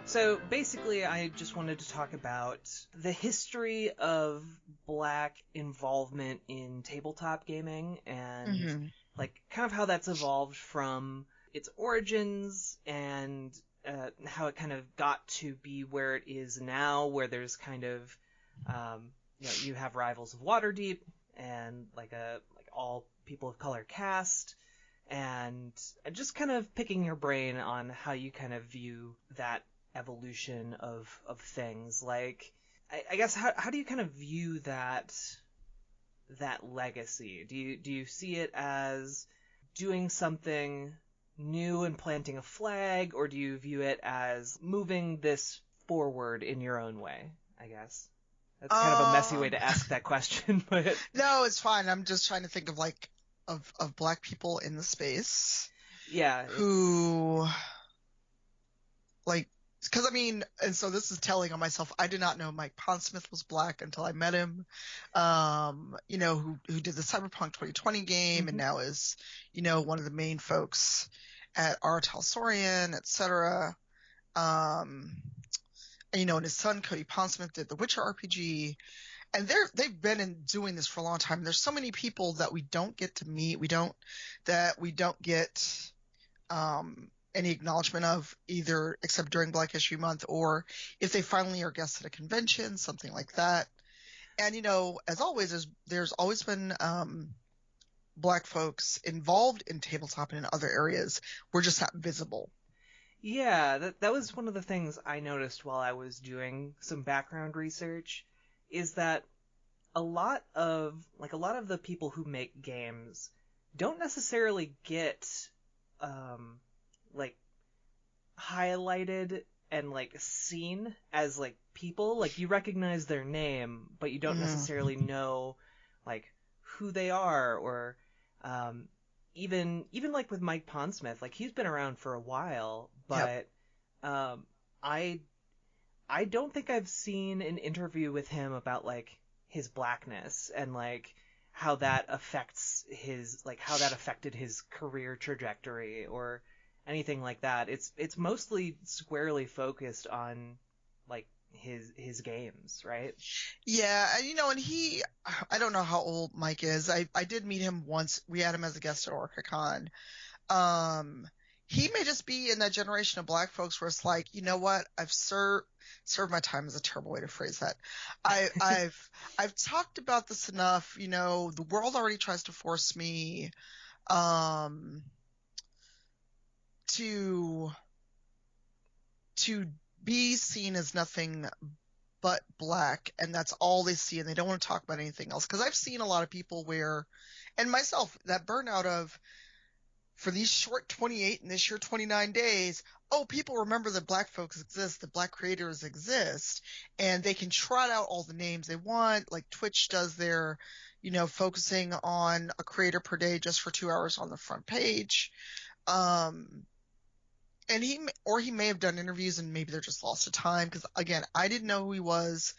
So basically, I just wanted to talk about the history of Black involvement in tabletop gaming and like kind of how that's evolved from its origins and how it kind of got to be where it is now, where there's kind of you have Rivals of Waterdeep and like all people of color cast. And just kind of picking your brain on how you kind of view that evolution of things. Like, I guess how do you kind of view that legacy? Do you see it as doing something new and planting a flag, or do you view it as moving this forward in your own way? I guess that's kind of a messy way to ask that question, but no, it's fine. I'm just trying to think of like of Black people in the space. Yeah. Who, like, because I mean, and so this is telling on myself. I did not know Mike Pondsmith was Black until I met him. Who did the Cyberpunk 2020 game and now is, one of the main folks at R. Talsorian, etc. And his son Cody Pondsmith did the Witcher RPG. And they've been doing this for a long time. There's so many people that we don't get to meet. We don't get any acknowledgement of, either except during Black History Month, or if they finally are guests at a convention, something like that. And as always, there's always been Black folks involved in tabletop and in other areas. We're just not visible. Yeah, that was one of the things I noticed while I was doing some background research. Is that a lot of the people who make games don't necessarily get highlighted and seen as people. Like, you recognize their name, but you don't necessarily know who they are, or even with Mike Pondsmith, he's been around for a while, but yep. I don't think I've seen an interview with him about his Blackness and how that affected his career trajectory or anything like that. It's mostly squarely focused on his games, right? Yeah, and he, I don't know how old Mike is. I did meet him once. We had him as a guest at OrcaCon. He may just be in that generation of Black folks where it's like, you know what, I've served my time is a terrible way to phrase that. I've talked about this enough. The world already tries to force me to be seen as nothing but Black, and that's all they see, and they don't want to talk about anything else. Because I've seen a lot of people and myself, that burnout of, for these short 28 and this year 29 days, people remember that Black folks exist, that Black creators exist, and they can trot out all the names they want. Like Twitch does their, focusing on a creator per day just for 2 hours on the front page. And he may have done interviews and maybe they're just lost to time. Because again, I didn't know who he was.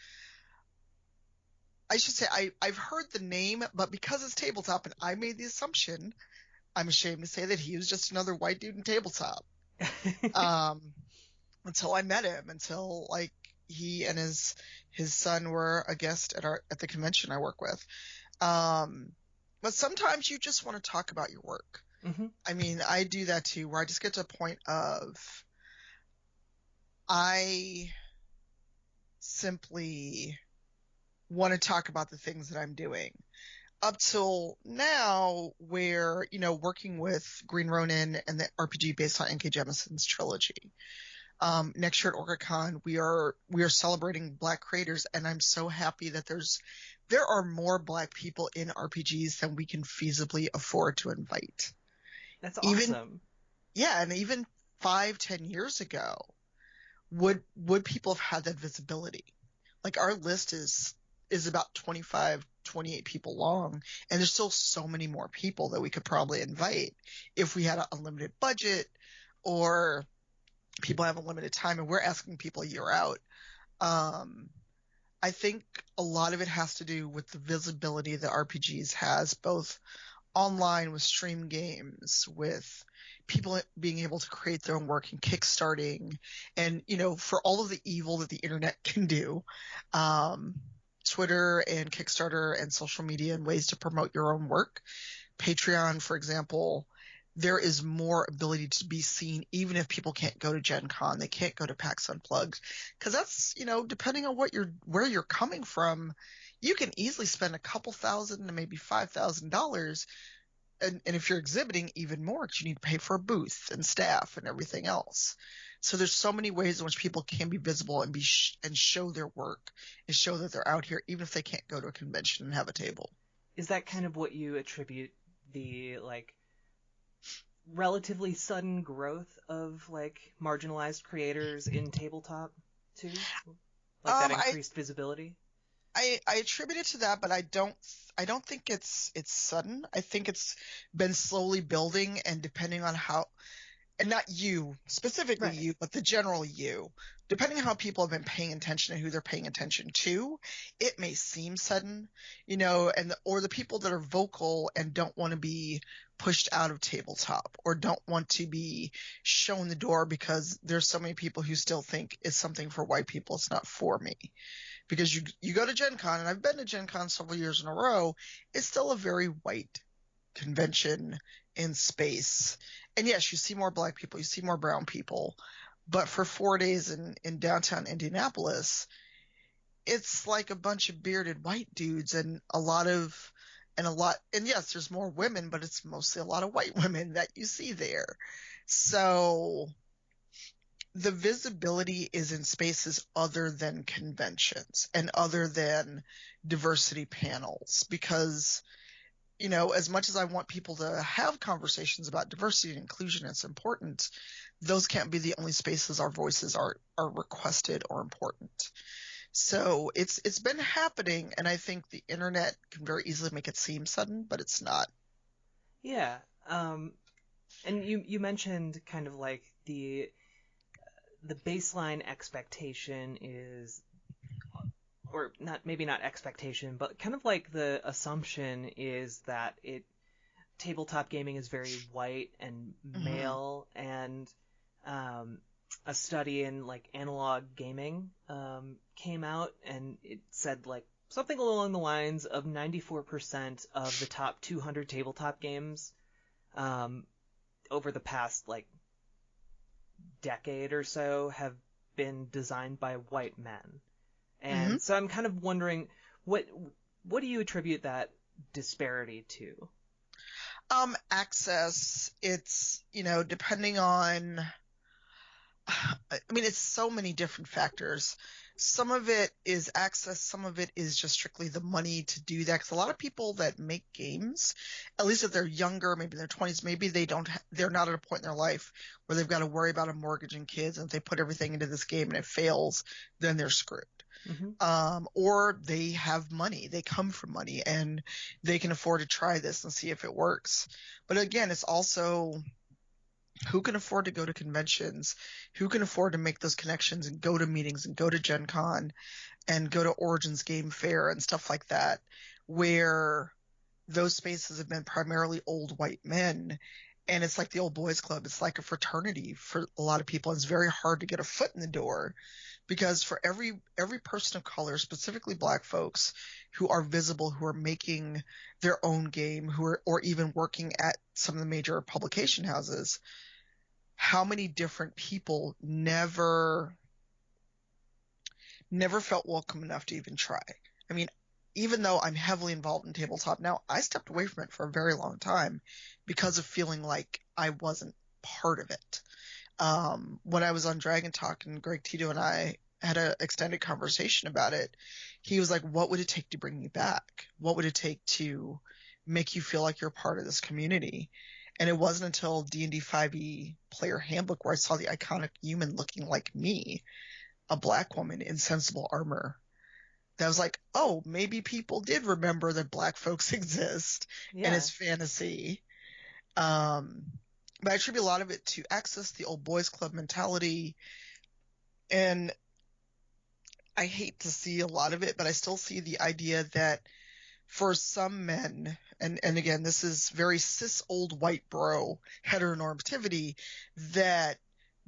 I should say I've heard the name, but because it's tabletop and I made the assumption, I'm ashamed to say that he was just another white dude in tabletop. Until I met him, until he and his son were a guest at the convention I work with. But sometimes you just want to talk about your work. Mm-hmm. I mean, I do that too, where I just get to a point of, I simply want to talk about the things that I'm doing. Up till now, where, working with Green Ronin and the RPG based on N.K. Jemisin's trilogy. Next year at OrcaCon, we are celebrating Black creators, and I'm so happy that there are more Black people in RPGs than we can feasibly afford to invite. That's awesome. And even 5-10 years ago, would people have had that visibility? Our list is about 25, 28 people long, and there's still so many more people that we could probably invite if we had an unlimited budget, or people have a limited time and we're asking people a year out. I think a lot of it has to do with the visibility that RPGs has, both online with stream games, with people being able to create their own work and kickstarting and, for all of the evil that the internet can do, Twitter and Kickstarter and social media and ways to promote your own work. Patreon, for example, there is more ability to be seen even if people can't go to Gen Con, they can't go to PAX Unplugged, because that's, depending on where you're coming from, you can easily spend a couple $1,000 to maybe $5,000. And if you're exhibiting, even more, because you need to pay for a booth and staff and everything else. So there's so many ways in which people can be visible and and show their work and show that they're out here, even if they can't go to a convention and have a table. Is that kind of what you attribute the relatively sudden growth of marginalized creators in tabletop to? That increased visibility? I attribute it to that, but I don't think it's sudden. I think it's been slowly building, and depending on how, and not you, specifically right. you, but the general you, depending on how people have been paying attention and who they're paying attention to, it may seem sudden, or the people that are vocal and don't want to be pushed out of tabletop or don't want to be shown the door because there's so many people who still think it's something for white people. It's not for me. Because you go to Gen Con, and I've been to Gen Con several years in a row, it's still a very white convention in space. And yes, you see more black people, you see more brown people. But for 4 days in downtown Indianapolis, it's like a bunch of bearded white dudes and yes, there's more women, but it's mostly a lot of white women that you see there. So the visibility is in spaces other than conventions and other than diversity panels, because, as much as I want people to have conversations about diversity and inclusion, it's important. Those can't be the only spaces our voices are requested or important. So it's been happening, and I think the internet can very easily make it seem sudden, but it's not. Yeah. And you mentioned kind of the baseline expectation is, or maybe not expectation, but kind of the assumption is that tabletop gaming is very white and male, and a study in analog gaming came out, and it said something along the lines of 94% of the top 200 tabletop games over the past decade or so have been designed by white men. And so I'm kind of wondering, what do you attribute that disparity to? Access. It's, depending on, it's so many different factors. Some of it is access. Some of it is just strictly the money to do that. Because a lot of people that make games, at least if they're younger, maybe in their 20s, maybe they're not at a point in their life where they've got to worry about a mortgage and kids. And if they put everything into this game and it fails, then they're screwed. Or they have money, they come from money, and they can afford to try this and see if it works. But again, it's also who can afford to go to conventions, who can afford to make those connections and go to meetings and go to Gen Con and go to Origins Game Fair and stuff like that, where those spaces have been primarily old white men. And it's like the old boys club. It's like a fraternity for a lot of people. It's very hard to get a foot in the door, because for every person of color, specifically black folks who are visible, who are making their own game, or even working at some of the major publication houses, how many different people never felt welcome enough to even try? Even though I'm heavily involved in tabletop now, I stepped away from it for a very long time because of feeling like I wasn't part of it. When I was on Dragon Talk and Greg Tito and I had an extended conversation about it, he was like, what would it take to bring me back? What would it take to make you feel like you're part of this community? And it wasn't until D&D 5e player handbook where I saw the iconic human looking like me, a black woman in sensible armor, that was like, oh, maybe people did remember that black folks exist and it's fantasy. But I attribute a lot of it to access, the old boys club mentality. And I hate to see a lot of it, but I still see the idea that for some men, and again, this is very cis old white bro heteronormativity, that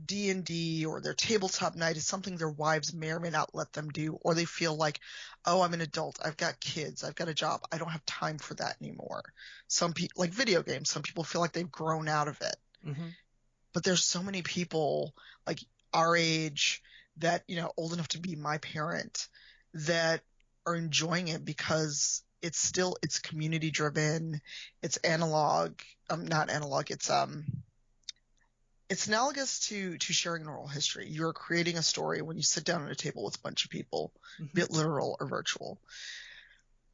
D&D or their tabletop night is something their wives may or may not let them do, or they feel like, oh, I'm an adult, I've got kids, I've got a job, I don't have time for that anymore. Some people, like video games, some people feel like they've grown out of it. Mm-hmm. But there's so many people like our age that, old enough to be my parent, that are enjoying it because it's community driven, it's analog, not analog, it's analogous to sharing an oral history. You're creating a story when you sit down at a table with a bunch of people, be it literal or virtual.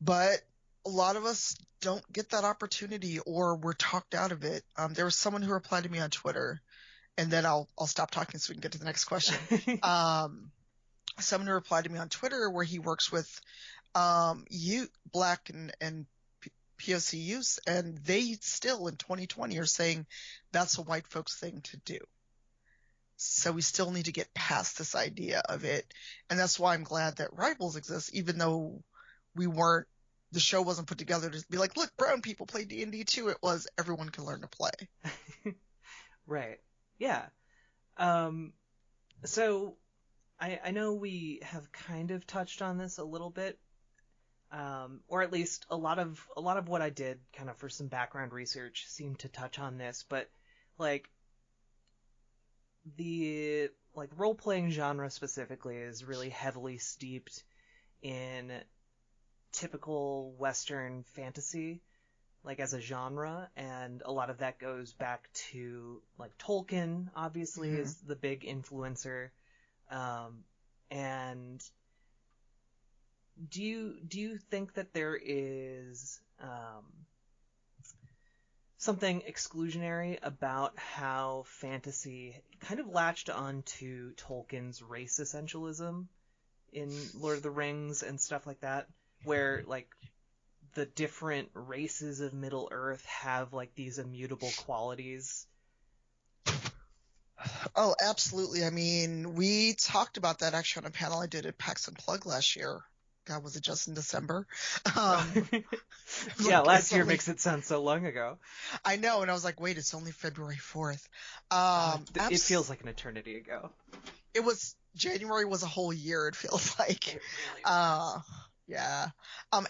But a lot of us don't get that opportunity, or we're talked out of it. There was someone who replied to me on Twitter, and then I'll stop talking so we can get to the next question. Someone who replied to me on Twitter where he works with Black and POC youth, and they still in 2020 are saying that's a white folks thing to do. So we still need to get past this idea of it. And that's why I'm glad that Rivals exists, even though the show wasn't put together to be like, look, brown people play D&D too. It was everyone can learn to play. Right. Yeah. So I know we have kind of touched on this a little bit, or at least a lot of what I did kind of for some background research seemed to touch on this, but like the role-playing genre specifically is really heavily steeped in typical Western fantasy, like as a genre, and a lot of that goes back to like Tolkien, obviously, is the big influencer. And do you think that there is something exclusionary about how fantasy kind of latched onto Tolkien's race essentialism in Lord of the Rings and stuff like that, where like the different races of Middle Earth have like these immutable qualities? Oh, absolutely. I mean, we talked about that actually on a panel I did at PAX Unplugged last year. God, was it just in December? Yeah, last year makes it sound so long ago. I know, and I was like, wait, it's only February 4th. It feels like an eternity ago. January was a whole year, it feels like. It really was. Yeah.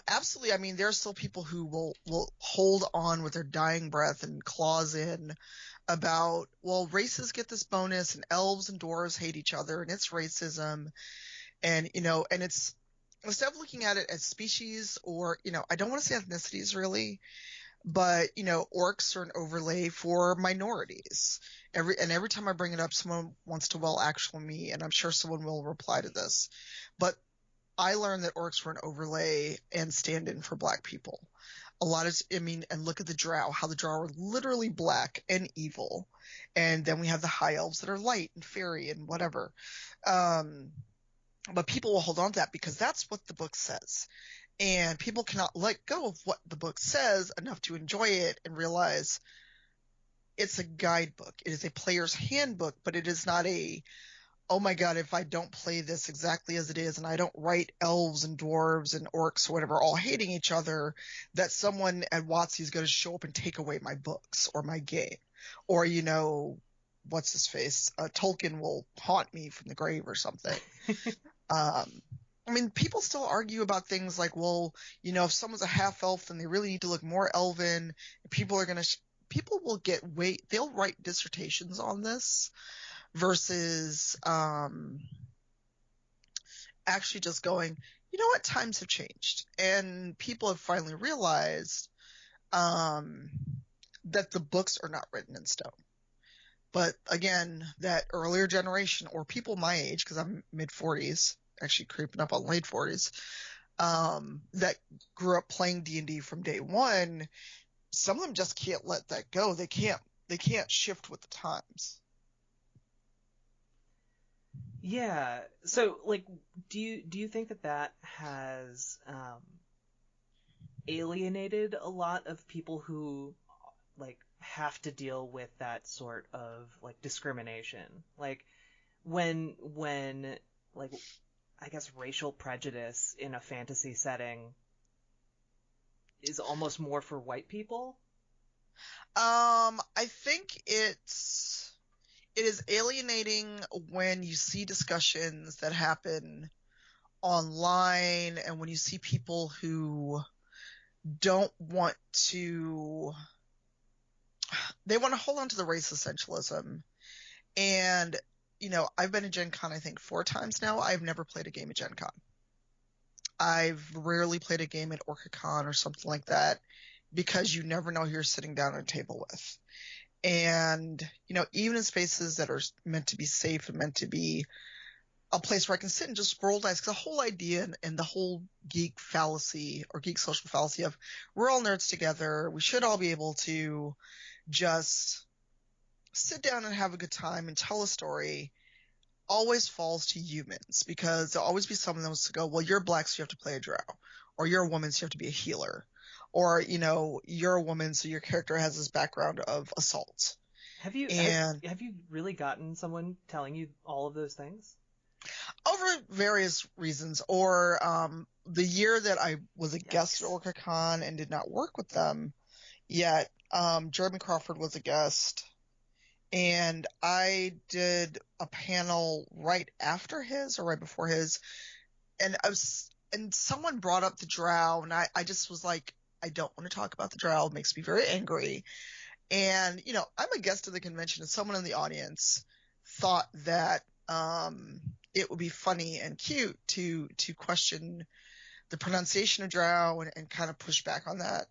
Absolutely. I mean, there are still people who will hold on with their dying breath and claws in about, well, races get this bonus and elves and dwarves hate each other and it's racism. And, and it's, instead of looking at it as species or, I don't want to say ethnicities really, but, orcs are an overlay for minorities. Every time I bring it up, someone wants to actual me, and I'm sure someone will reply to this. But I learned that orcs were an overlay and stand-in for black people. And look at the drow, how the drow are literally black and evil. And then we have the high elves that are light and fairy and whatever. But people will hold on to that because that's what the book says. And people cannot let go of what the book says enough to enjoy it and realize it's a guidebook. It is a player's handbook, but it is not oh my God, if I don't play this exactly as it is and I don't write elves and dwarves and orcs or whatever all hating each other, that someone at WotC is going to show up and take away my books or my game. Or, what's his face? Tolkien will haunt me from the grave or something. I mean, people still argue about things like, well, if someone's a half elf, then they really need to look more elven. People will they'll write dissertations on this versus actually just going, you know what, times have changed. And people have finally realized that the books are not written in stone. But again, that earlier generation, or people my age, because I'm mid-40s, actually creeping up on late 40s, that grew up playing D&D from day one, some of them just can't let that go. They can't shift with the times. Yeah. So, like, do you think that has alienated a lot of people who like have to deal with that sort of like discrimination? Like when like I guess racial prejudice in a fantasy setting is almost more for white people? I think it is alienating when you see discussions that happen online and when you see people who don't want to, they want to hold on to the race essentialism. And, I've been to Gen Con, I think 4 times now. I've never played a game at Gen Con. I've rarely played a game at OrcaCon or something like that because you never know who you're sitting down at a table with. And, even in spaces that are meant to be safe and meant to be a place where I can sit and just roll dice, because the whole idea and the whole geek fallacy or geek social fallacy of we're all nerds together, we should all be able to just sit down and have a good time and tell a story, always falls to humans, because there'll always be someone that wants to go, well, you're black, so you have to play a drow, or you're a woman, so you have to be a healer, or, you're a woman, so your character has this background of assault. Have you really gotten someone telling you all of those things? Over various reasons, or the year that I was a guest at OrcaCon and did not work with them yet, Jeremy Crawford was a guest, and I did a panel right after his or right before his, and someone brought up the drow, and I just was like, I don't want to talk about the drow. It makes me very angry. And, I'm a guest of the convention, and someone in the audience thought that it would be funny and cute to question the pronunciation of drow and kind of push back on that.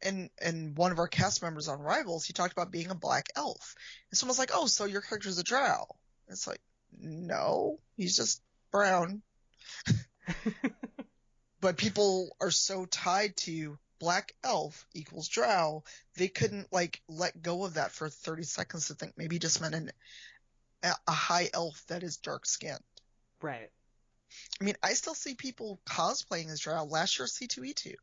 And one of our cast members on Rivals, he talked about being a black elf. And someone's like, oh, so your character's a drow. And it's like, no, he's just brown. But people are so tied to black elf equals drow, they couldn't let go of that for 30 seconds to think maybe he just meant a high elf that is dark skinned. Right. I mean, I still see people cosplaying as drow. Last year, C2E2.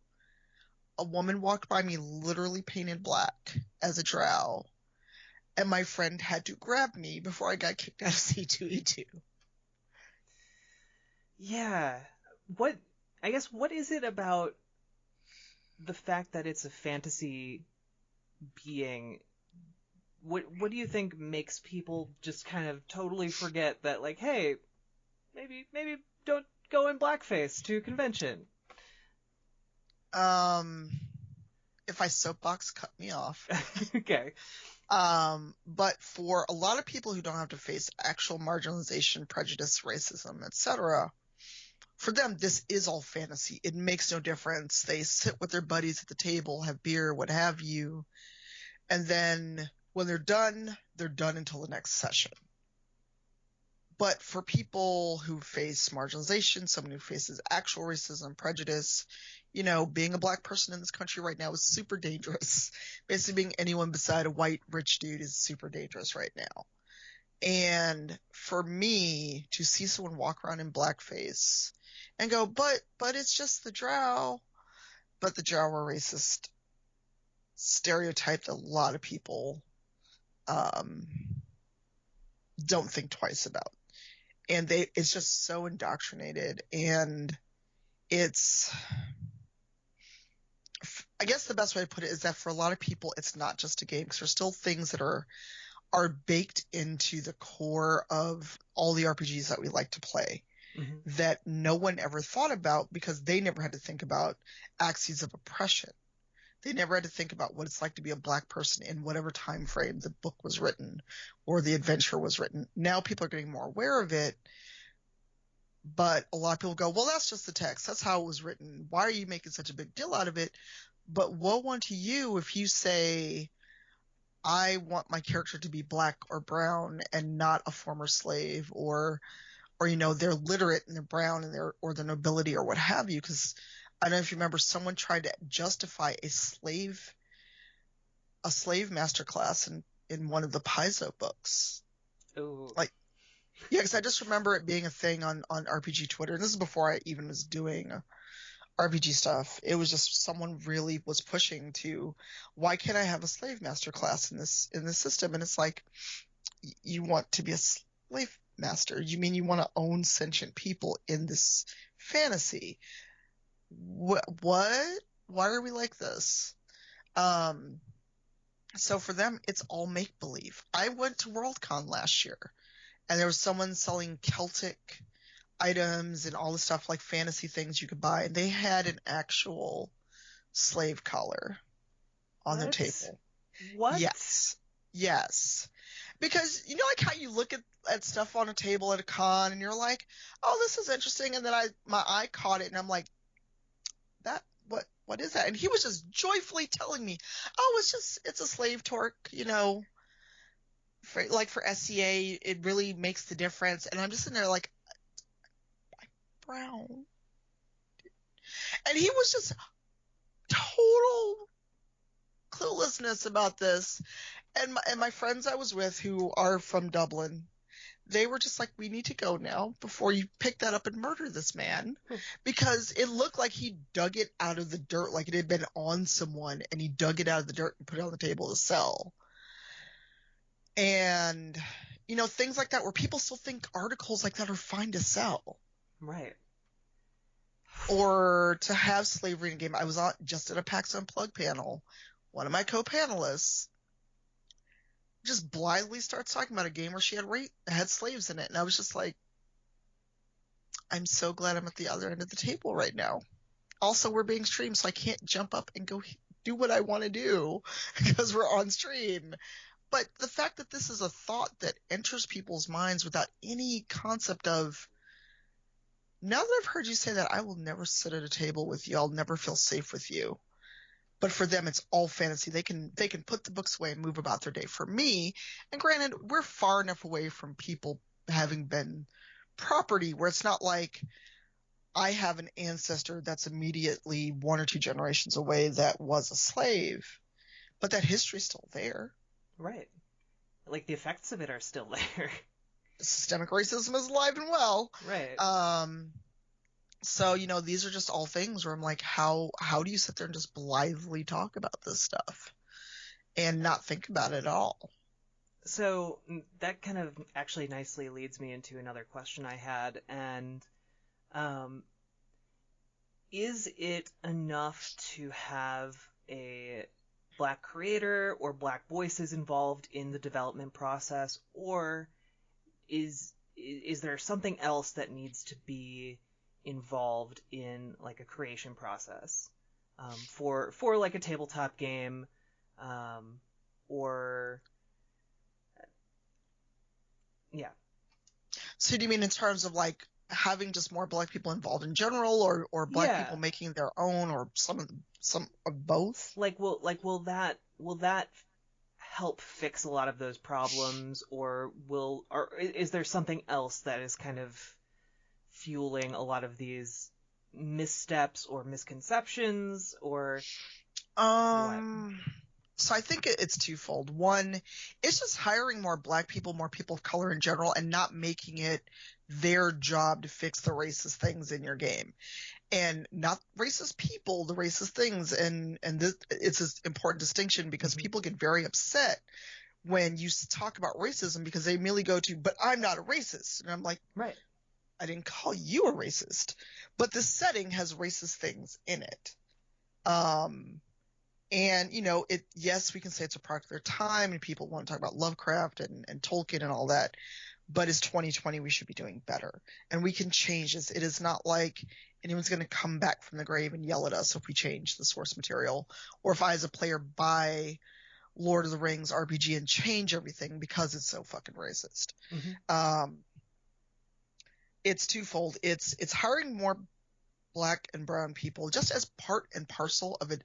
A woman walked by me literally painted black as a drow, and my friend had to grab me before I got kicked out of C2E2. Yeah. What is it about the fact that it's a fantasy being? What do you think makes people just kind of totally forget that, hey, maybe don't go in blackface to convention? If I soapbox, cut me off. Okay. But for a lot of people who don't have to face actual marginalization, prejudice, racism, etc., for them, this is all fantasy. It makes no difference. They sit with their buddies at the table, have beer, what have you, and then when they're done until the next session. But for people who face marginalization, someone who faces actual racism, prejudice, being a black person in this country right now is super dangerous. Basically, being anyone beside a white rich dude is super dangerous right now. And for me to see someone walk around in blackface and go, but it's just the drow, but the drow are racist stereotype that a lot of people don't think twice about. And it's just so indoctrinated, and I guess the best way to put it is that for a lot of people, it's not just a game, because there's still things that are baked into the core of all the RPGs that we like to play, mm-hmm. that no one ever thought about because they never had to think about axes of oppression. They never had to think about what it's like to be a black person in whatever time frame the book was written or the adventure was written. Now people are getting more aware of it, but a lot of people go, well, that's just the text. That's how it was written. Why are you making such a big deal out of it? But woe unto you if you say, I want my character to be black or brown and not a former slave, or they're literate and they're brown and or the nobility or what have you. Because I don't know if you remember, someone tried to justify a slave masterclass in one of the Paizo books. Ooh. Yeah, because I just remember it being a thing on RPG Twitter. And this is before I even was doing RPG stuff. It was just someone really was pushing to, why can't I have a slave master class in this system? And it's like, you want to be a slave master? You mean you want to own sentient people in this fantasy? What why are we like this? So for them, it's all make-believe. I went to Worldcon last year, and there was someone selling Celtic items and all the stuff, like fantasy things you could buy, and they had an actual slave collar on their table. What? Yes. Because, you know, like how you look at stuff on a table at a con, and you're like, oh, this is interesting, and then my eye caught it, and I'm like, what is that? And he was just joyfully telling me, oh, it's a slave torque, you know, for SCA, it really makes the difference. And I'm just sitting there like, I'm brown. And he was just total cluelessness about this. And my friends I was with who are from Dublin, they were just like, we need to go now before you pick that up and murder this man. Because it looked like he dug it out of the dirt, like it had been on someone, and he dug it out of the dirt and put it on the table to sell. And, you know, things like that where people still think articles like that are fine to sell. Right. Or to have slavery in a game. I was just at a PAX Unplugged panel. One of my co-panelists just blithely starts talking about a game where she had slaves in it. And I was just like, I'm so glad I'm at the other end of the table right now. Also, we're being streamed, so I can't jump up and go do what I want to do because we're on stream. But the fact that this is a thought that enters people's minds without any concept of, now that I've heard you say that, I will never sit at a table with you. I'll never feel safe with you. But for them, it's all fantasy. They can put the books away and move about their day. For me, and granted, we're far enough away from people having been property where it's not like I have an ancestor that's immediately 1 or 2 generations away that was a slave, but that history's still there. Right. Like, the effects of it are still there. Systemic racism is alive and well. Right. So, you know, these are just all things where I'm like, how do you sit there and just blithely talk about this stuff and not think about it at all? So that kind of actually nicely leads me into another question I had, and is it enough to have a Black creator or Black voices involved in the development process, or is there something else that needs to be involved in like a creation process for like a tabletop game, or yeah. So do you mean in terms of like having just more Black people involved in general, or Black people making their own, or some of both? Like will that help fix a lot of those problems, or is there something else that is kind of fueling a lot of these missteps or misconceptions, or what? So I think it's twofold. One, it's just hiring more Black people, more people of color in general, and not making it their job to fix the racist things in your game. And not racist people, the racist things. And it's an important distinction because people get very upset when you talk about racism because they immediately go to, but I'm not a racist. And I'm like, right. I didn't call you a racist, but the setting has racist things in it. And, you know, yes, we can say it's a product of their time and people want to talk about Lovecraft and Tolkien and all that, but it's 2020, we should be doing better. And we can change this. It is not like anyone's going to come back from the grave and yell at us if we change the source material, or if I as a player buy Lord of the Rings RPG and change everything because it's so fucking racist. It's twofold. It's hiring more Black and brown people just as part and parcel of it,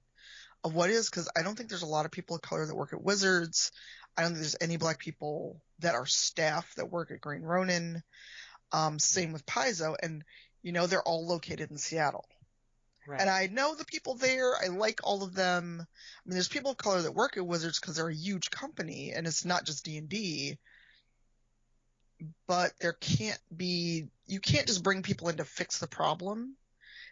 of what is, because I don't think there's a lot of people of color that work at Wizards. I don't think there's any Black people that are staff that work at Green Ronin. Same with Paizo, and you know they're all located in Seattle. Right. And I know the people there. I like all of them. I mean, there's people of color that work at Wizards because they're a huge company, and it's not just D&D. But you can't just bring people in to fix the problem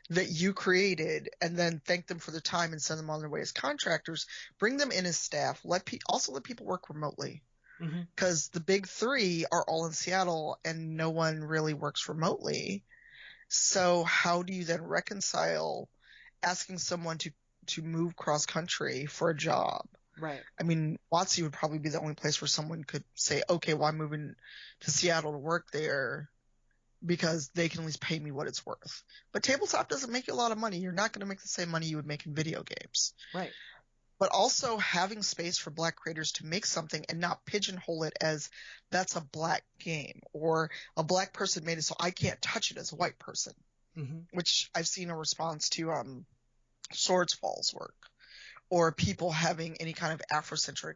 that you created and then thank them for their time and send them on their way as contractors. Bring them in as staff. Also let people work remotely, because the big three are all in Seattle and no one really works remotely. So how do you then reconcile asking someone to to move cross country for a job. Right. I mean, WotC would probably be the only place where someone could say, okay, well, I'm moving to Seattle to work there because they can at least pay me what it's worth. But tabletop doesn't make you a lot of money. You're not going to make the same money you would make in video games. Right. But also having space for Black creators to make something and not pigeonhole it as that's a Black game or a Black person made it so I can't touch it as a white person, which I've seen a response to Swords Fall's work, or people having any kind of Afrocentric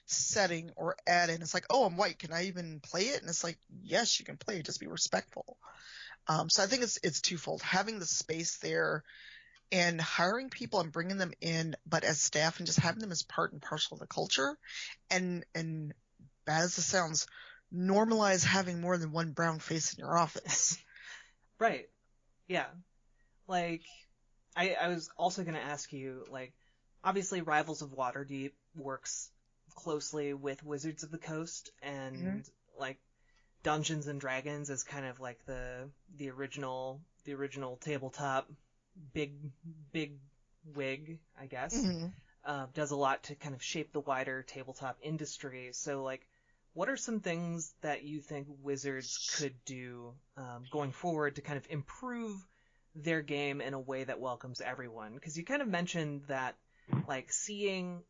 setting or add-in. It's like, oh, I'm white. Can I even play it? And it's like, yes, you can play it. Just be respectful. So I think it's twofold. Having the space there and hiring people and bringing them in, but as staff, and just having them as part and parcel of the culture. And bad as it sounds, normalize having more than one brown face in your office. Right. Yeah. Like, I was also going to ask you, like, obviously Rivals of Waterdeep works closely with Wizards of the Coast, and like Dungeons and Dragons is kind of like the original tabletop big wig, I guess. Does a lot to kind of shape the wider tabletop industry. So, like, what are some things that you think Wizards could do going forward to kind of improve their game in a way that welcomes everyone? Because you kind of mentioned that, like, seeing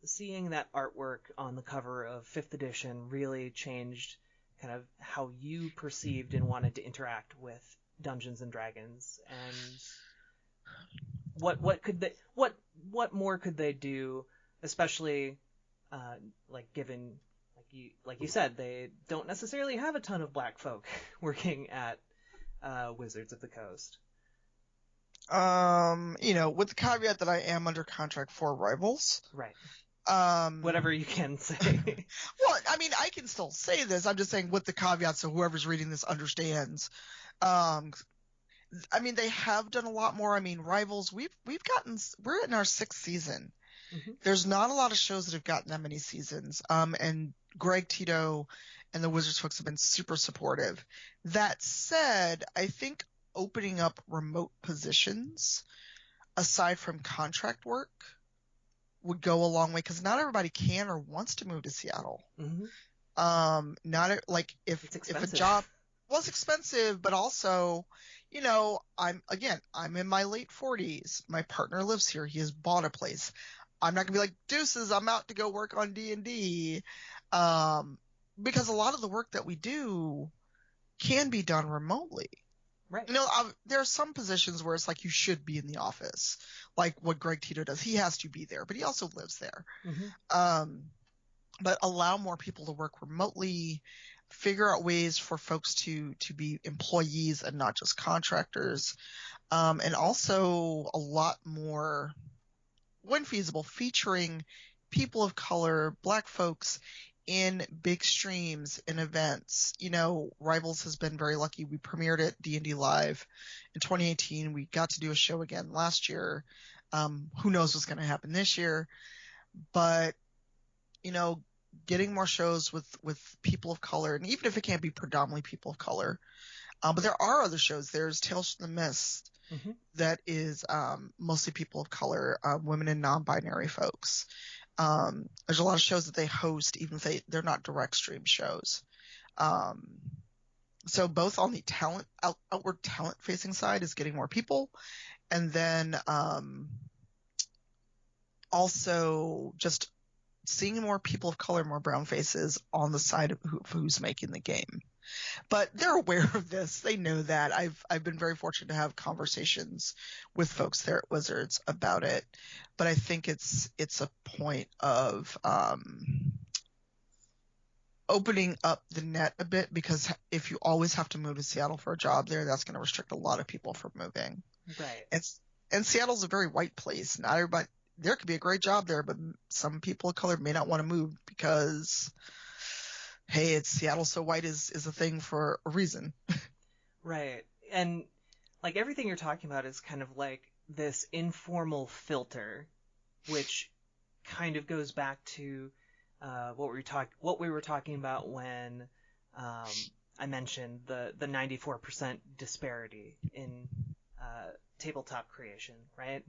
that artwork on the cover of 5th edition really changed kind of how you perceived and wanted to interact with Dungeons and Dragons. And what more could they do, especially like, given, like you said, they don't necessarily have a ton of Black folk working at Wizards of the Coast. With the caveat that I am under contract for Rivals. Right. Whatever you can say. Well, I mean, I can still say this. I'm just saying with the caveat so whoever's reading this understands. I mean, they have done a lot more. I mean, Rivals, we're in our 6th season. There's not a lot of shows that have gotten that many seasons. And Greg Tito and the Wizards folks have been super supportive. That said, I think opening up remote positions aside from contract work would go a long way, because not everybody can or wants to move to Seattle. If a job was expensive, but also, I'm in my late 40s. My partner lives here. He has bought a place. I'm not gonna be like, deuces, I'm out to go work on D&D. Because a lot of the work that we do can be done remotely. Right. There are some positions where it's like you should be in the office, like what Greg Tito does. He has to be there, but he also lives there. But allow more people to work remotely, figure out ways for folks to be employees and not just contractors. And also a lot more, when feasible, featuring people of color, Black folks in big streams, in events. Rivals has been very lucky. We premiered at D&D Live in 2018. We got to do a show again last year. Who knows what's going to happen this year? But, getting more shows with people of color, and even if it can't be predominantly people of color, but there are other shows. There's Tales from the Mist that is mostly people of color, women and non-binary folks. There's a lot of shows that they host, even if they're not direct stream shows. So both on the outward talent facing side is getting more people. And then, also just seeing more people of color, more brown faces on the side of who's making the game. But they're aware of this. They know that. I've been very fortunate to have conversations with folks there at Wizards about it. But I think it's a point of opening up the net a bit, because if you always have to move to Seattle for a job there, that's going to restrict a lot of people from moving. Right. And Seattle's a very white place. Not everybody. There could be a great job there, but some people of color may not want to move because, hey, it's Seattle, so white is a thing for a reason. Right. And, like, everything you're talking about is kind of like this informal filter, which kind of goes back to what we were talking about when I mentioned the 94% disparity in tabletop creation, right?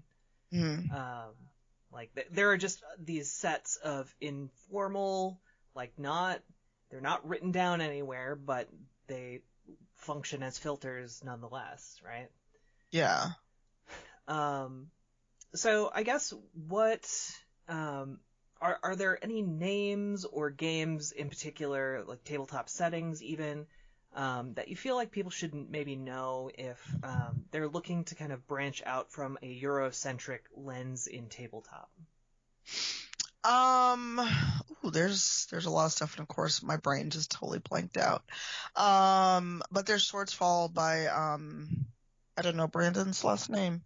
Like there are just these sets of informal, like they're not written down anywhere, but they function as filters nonetheless, right? Yeah. So I guess what are there any names or games in particular, like tabletop settings even, that you feel like people should maybe know if they're looking to kind of branch out from a Eurocentric lens in tabletop? There's a lot of stuff, and of course my brain just totally blanked out. But there's Swords Fall by I don't know Brandon's last name,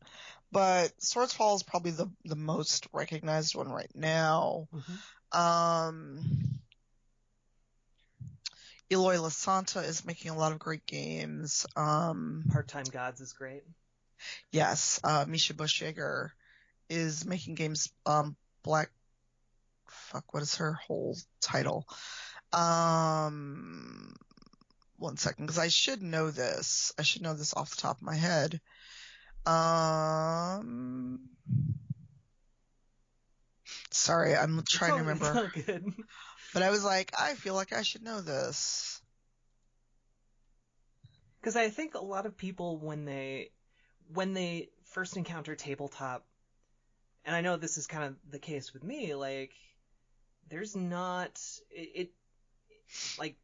but Swords Fall is probably the most recognized one right now. Eloy Lasanta is making a lot of great games. Part-Time Gods is great. Yes, Misha Bushhager is making games. What is her whole title? 1 second, because I should know this. I should know this off the top of my head. Sorry, I'm trying to remember. It's all good. But I was like, I feel like I should know this. Because I think a lot of people, when they first encounter tabletop, and I know this is kind of the case with me, like, there's not like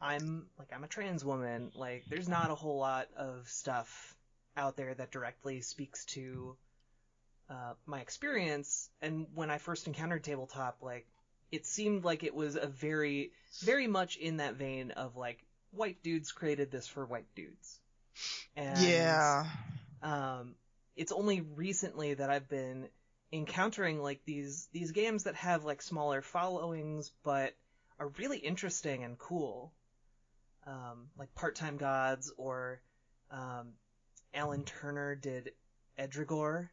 I'm a trans woman, like there's not a whole lot of stuff out there that directly speaks to my experience. And when I first encountered tabletop, like it seemed like it was a very much in that vein of like white dudes created this for white dudes. And yeah, it's only recently that I've been encountering like these games that have like smaller followings but are really interesting and cool, like Part-Time Gods, or Alan Turner did Edragor,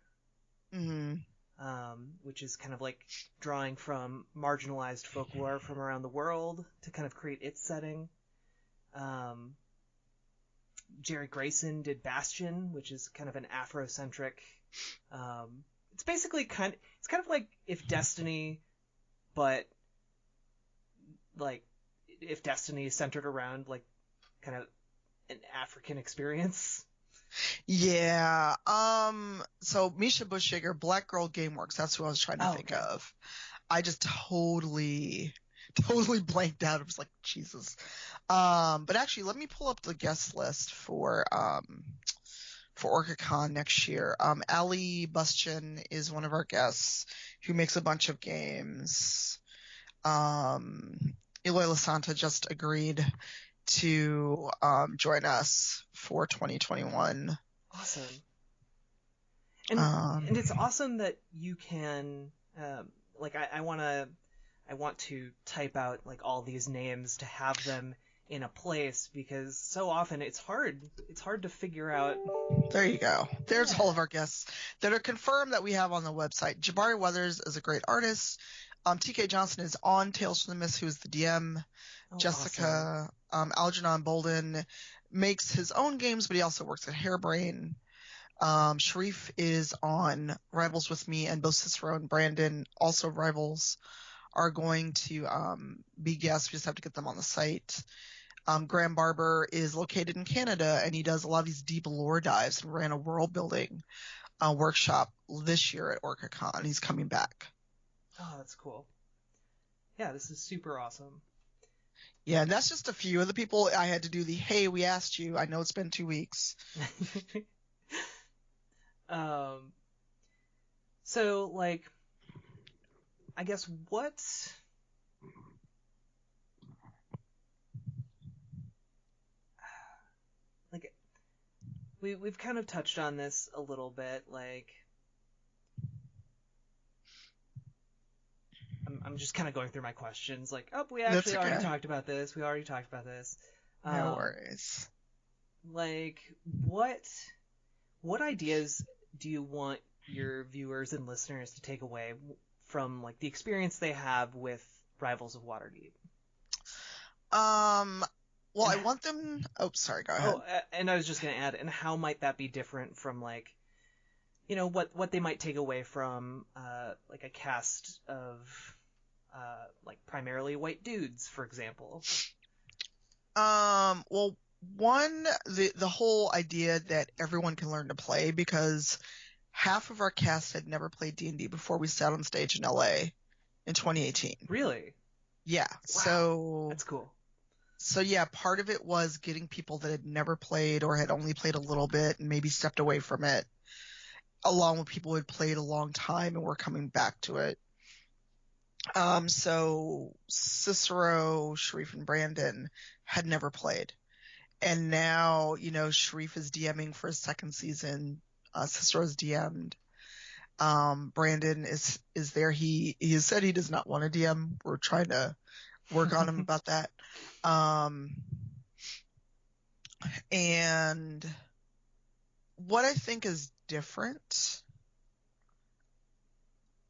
which is kind of like drawing from marginalized folklore from around the world to kind of create its setting. Jerry Grayson did Bastion, which is kind of an Afrocentric. It's basically kind of like if Destiny, but like if Destiny centered around like kind of an African experience. Yeah. So Misha Bushhager, Black Girl Gameworks, that's who I was trying to think of. I just totally blanked out. I was like, Jesus. But actually, let me pull up the guest list for OrcaCon next year. Ali Bustian is one of our guests who makes a bunch of games. Eloy Lasanta just agreed to join us for 2021. Awesome. And it's awesome that you can like I want to type out like all these names to have them in a place, because so often it's hard to figure out. There you go. There's all of our guests that are confirmed that we have on the website. Jabari Weathers is a great artist. TK Johnson is on Tales from the Mist, who is the DM. Jessica, awesome. Algernon Bolden makes his own games, but he also works at Hairbrain. Sharif is on Rivals with me, and both Cicero and Brandon, also Rivals, are going to be guests. We just have to get them on the site. Graham Barber is located in Canada, and he does a lot of these deep lore dives and ran a world building workshop this year at OrcaCon. He's coming back. Oh, that's cool. Yeah, this is super awesome. Yeah, and that's just a few of the people I had to do the, hey, we asked you. I know it's been 2 weeks. So, like, I guess what... Like, we've kind of touched on this a little bit, like... I'm just kind of going through my questions, like, we actually already talked about this. We already talked about this. No worries. Like, what ideas do you want your viewers and listeners to take away from, like, the experience they have with Rivals of Waterdeep? Well, I want them... Oh, sorry, go ahead. Oh, and I was just going to add, and how might that be different from, like, what they might take away from like a cast of like primarily white dudes, for example. Well, one, the whole idea that everyone can learn to play, because half of our cast had never played D&D before we sat on stage in LA in 2018. Really? Yeah. Wow. That's cool. So yeah, part of it was getting people that had never played or had only played a little bit and maybe stepped away from it, along with people who had played a long time and were coming back to it. So Cicero, Sharif, and Brandon had never played. And now, Sharif is DMing for his second season. Cicero's DM'd. Brandon is there. He has said he does not want to DM. We're trying to work on him about that. And what I think is different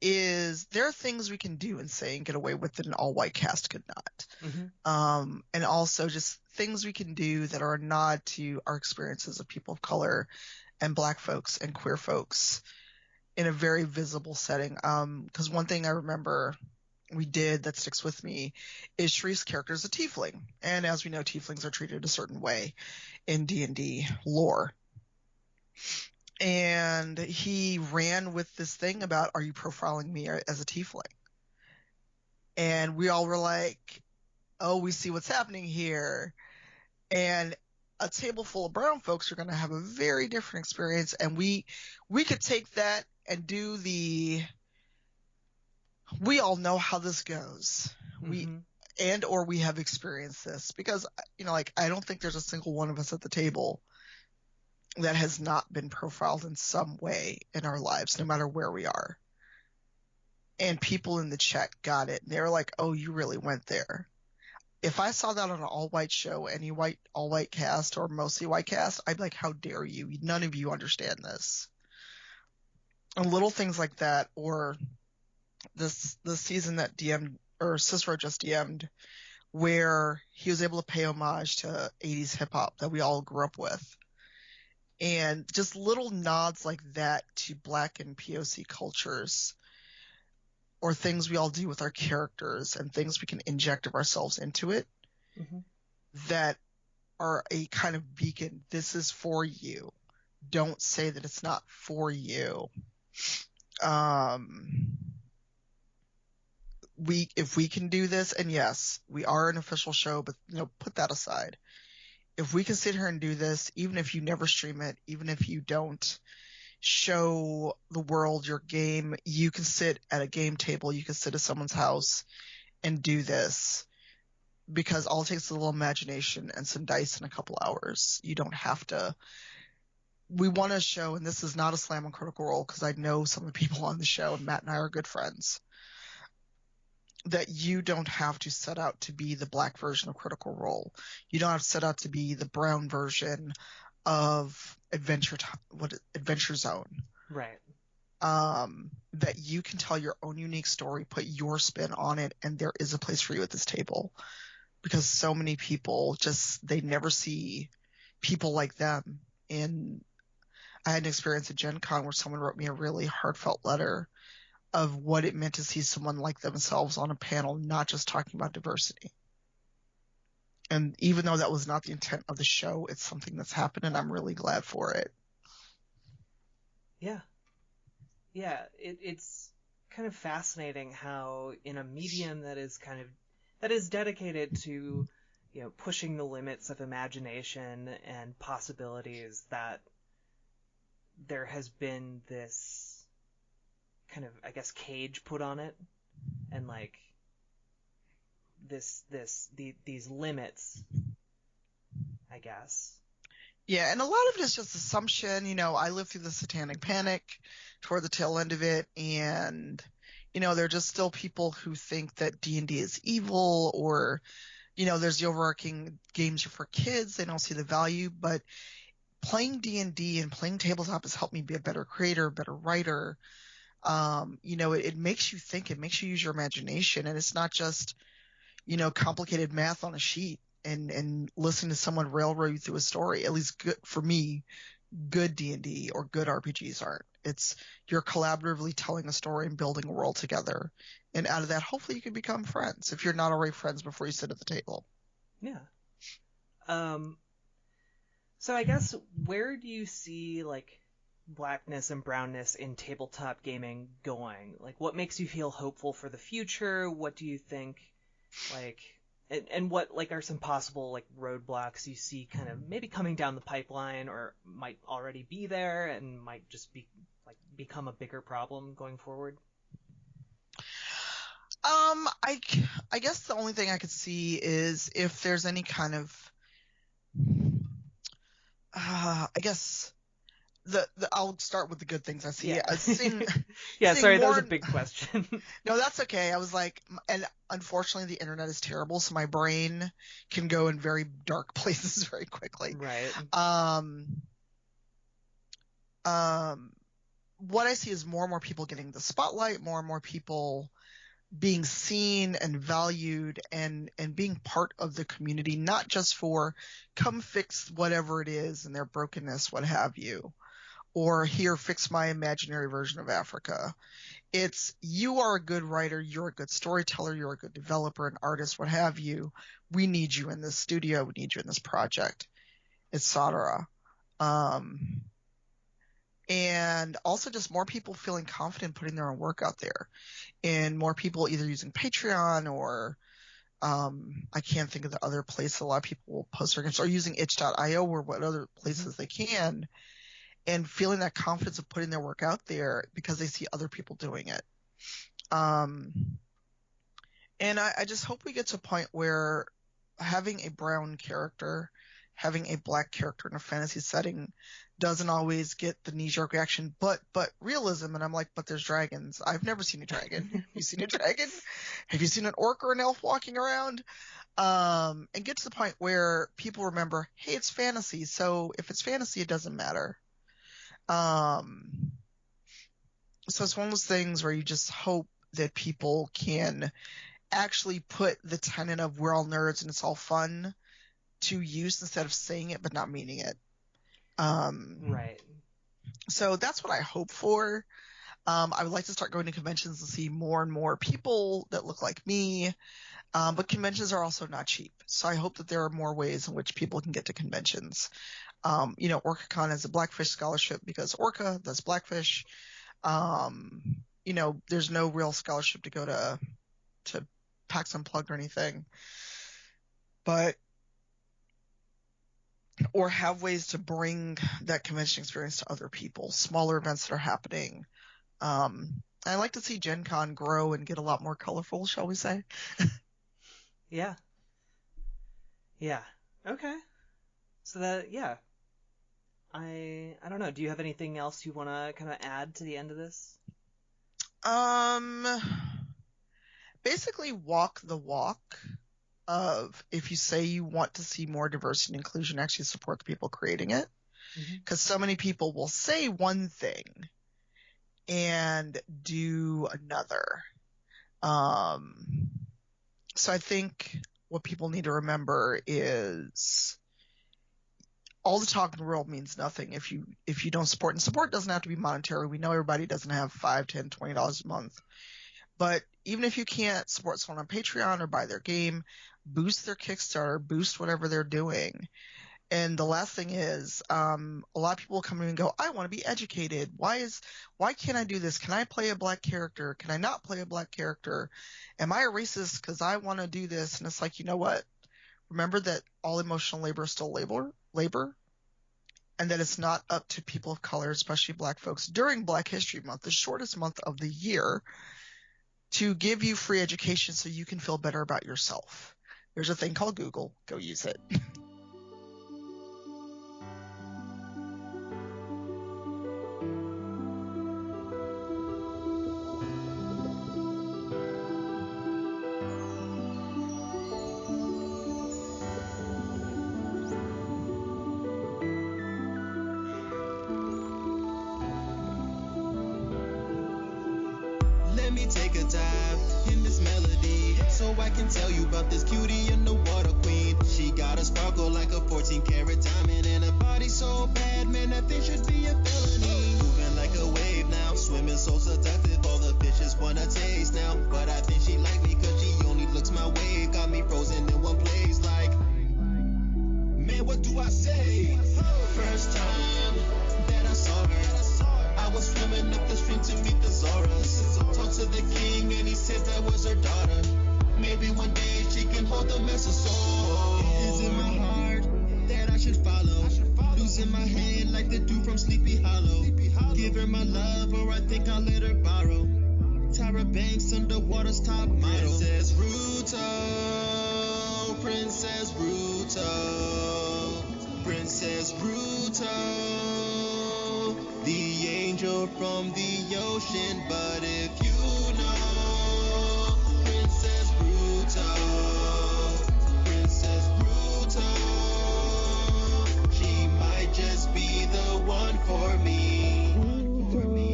is there are things we can do and say and get away with that an all-white cast could not. Mm-hmm. And also just things we can do that are a nod to our experiences of people of color and Black folks and queer folks in a very visible setting. Because one thing I remember we did that sticks with me is Shree's character is a tiefling. And as we know, tieflings are treated a certain way in D&D lore. And he ran with this thing about, are you profiling me as a tiefling? And we all were like, oh, we see what's happening here. And a table full of brown folks are going to have a very different experience. And we could take that and do we all know how this goes. Mm-hmm. Or we have experienced this, because, I don't think there's a single one of us at the table that has not been profiled in some way in our lives, no matter where we are. And people in the chat got it. And they were like, oh, you really went there. If I saw that on an all-white show, any all-white cast or mostly white cast, I'd be like, how dare you? None of you understand this. And little things like that, or the season that Cicero just DM'd, where he was able to pay homage to 80s hip-hop that we all grew up with. And just little nods like that to Black and POC cultures, or things we all do with our characters and things we can inject of ourselves into it, mm-hmm. that are a kind of beacon. This is for you. Don't say that it's not for you. If we can do this, and yes, we are an official show, but put that aside. If we can sit here and do this, even if you never stream it, even if you don't show the world your game, you can sit at a game table, you can sit at someone's house and do this, because all it takes is a little imagination and some dice in a couple hours. You don't have to. We want to show, and this is not a slam on Critical Role, because I know some of the people on the show, and Matt and I are good friends, that you don't have to set out to be the Black version of Critical Role. You don't have to set out to be the brown version of Adventure Zone. Right. That you can tell your own unique story, put your spin on it, and there is a place for you at this table. Because so many people they never see people like them. And I had an experience at Gen Con where someone wrote me a really heartfelt letter of what it meant to see someone like themselves on a panel, not just talking about diversity. And even though that was not the intent of the show, it's something that's happened, and I'm really glad for it. Yeah. Yeah, it's kind of fascinating how in a medium that is dedicated to, pushing the limits of imagination and possibilities, that there has been this kind of, I guess, cage put on it, and like these limits, I guess. Yeah, and a lot of it is just assumption. I lived through the Satanic Panic toward the tail end of it, and there are just still people who think that D&D is evil, or there's the overarching games are for kids. They don't see the value, but playing D&D and playing tabletop has helped me be a better creator, better writer. It makes you think, it makes you use your imagination, and it's not just, complicated math on a sheet and listening to someone railroad you through a story. At least good for me, good D&D or good RPGs aren't. It's you're collaboratively telling a story and building a world together. And out of that, hopefully you can become friends if you're not already friends before you sit at the table. Yeah. So I guess where do you see like blackness and brownness in tabletop gaming going? Like what makes you feel hopeful for the future? What do you think like and what like are some possible like roadblocks you see kind of maybe coming down the pipeline or might already be there and might just be like become a bigger problem going forward? I guess the only thing I could see is if there's any kind of I guess I'll start with the good things I see. Yeah. Seeing Sorry, that was more a big question. No, that's okay. I was like, and unfortunately the internet is terrible, so my brain can go in very dark places very quickly. Right. What I see is more and more people getting the spotlight, more and more people being seen and valued and being part of the community, not just for come fix whatever it is and their brokenness, what have you, or here, fix my imaginary version of Africa. It's you are a good writer, you're a good storyteller, you're a good developer, an artist, what have you. We need you in this studio, we need you in this project, etc. And also just more people feeling confident putting their own work out there, and more people either using Patreon or I can't think of the other place a lot of people will post their games, or using itch.io or what other places they can, and feeling that confidence of putting their work out there because they see other people doing it. And I just hope we get to a point where having a brown character, having a black character in a fantasy setting doesn't always get the knee-jerk reaction, but realism. And I'm like, but there's dragons. I've never seen a dragon. Have you seen a dragon? Have you seen an orc or an elf walking around? And get to the point where people remember, hey, it's fantasy. So if it's fantasy, it doesn't matter. So it's one of those things where you just hope that people can actually put the tenet of we're all nerds and it's all fun to use instead of saying it but not meaning it. Right. So that's what I hope for. I would like to start going to conventions and see more and more people that look like me. But conventions are also not cheap. So I hope that there are more ways in which people can get to conventions. OrcaCon has a Blackfish scholarship because Orca does Blackfish. There's no real scholarship to go to PAX Unplugged or anything. Or have ways to bring that convention experience to other people, smaller events that are happening. I like to see Gen Con grow and get a lot more colorful, shall we say. Yeah. Okay. So that, yeah. I don't know. Do you have anything else you want to kind of add to the end of this? Basically walk the walk of if you say you want to see more diversity and inclusion, actually support the people creating it. Because so many people will say one thing and do another. So I think what people need to remember is all the talk in the world means nothing if you don't support. And support doesn't have to be monetary. We know everybody doesn't have $5, $10, $20 a month. But even if you can't support someone on Patreon or buy their game, boost their Kickstarter, boost whatever they're doing. And the last thing is, a lot of people will come in and go, I want to be educated. Why can't I do this? Can I play a black character? Can I not play a black character? Am I a racist because I want to do this? And it's like, you know what? Remember that all emotional labor is still labor, and that it's not up to people of color, especially black folks, during Black History Month, the shortest month of the year, to give you free education so you can feel better about yourself. There's a thing called Google. Go use it. Let me take a dive in this melody so I can tell you about this cutie and the water queen. She got a sparkle like a 14-karat diamond, and her body so bad, man, that thing should be a felony. Moving like a wave now, swimming so seductive, all the fishes wanna taste now. But I think she like me cause she only looks my way, got me frozen in one place like, man, what do I say? First time that I saw her, I was swimming up the stream to meet the Zoras. Talked to the king and he said that was her daughter. Maybe one day she can hold the master soul. It's in my heart that I should follow. Losing my hand like the dude from Sleepy Hollow. Give her my love or I think I'll let her borrow. Tyra Banks, underwater's top model. Princess Ruto, Princess Ruto, Princess Ruto, the angel from the ocean. But if you know Princess Ruto, Princess Ruto, she might just be the one for me.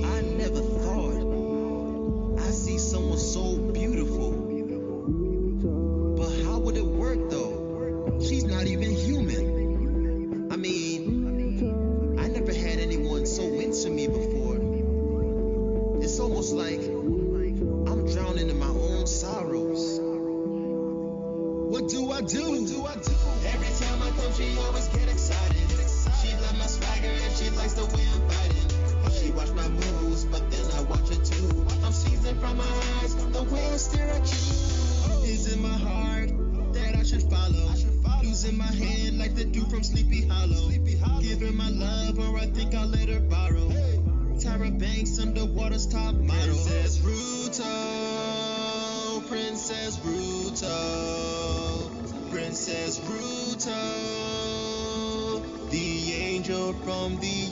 I never thought I'd see someone so beautiful. But how would it work though? She's not even human. I mean, I never had anyone so into me before. It's almost like I'm drowning in my own sorrows. What do I do? Every time I come, she always get excited. She love my swagger and she likes the way I'm fighting. She watch my moves, but then I watch her too. I'm seizing from my eyes, the way I stare at you. It's in my heart that I should follow. Losing my hand like the dude from Sleepy Hollow. Give her my love or I think I'll let her borrow. Tyra Banks, underwater's top model. Princess Ruto, Princess Ruto, Princess Ruto, the angel from the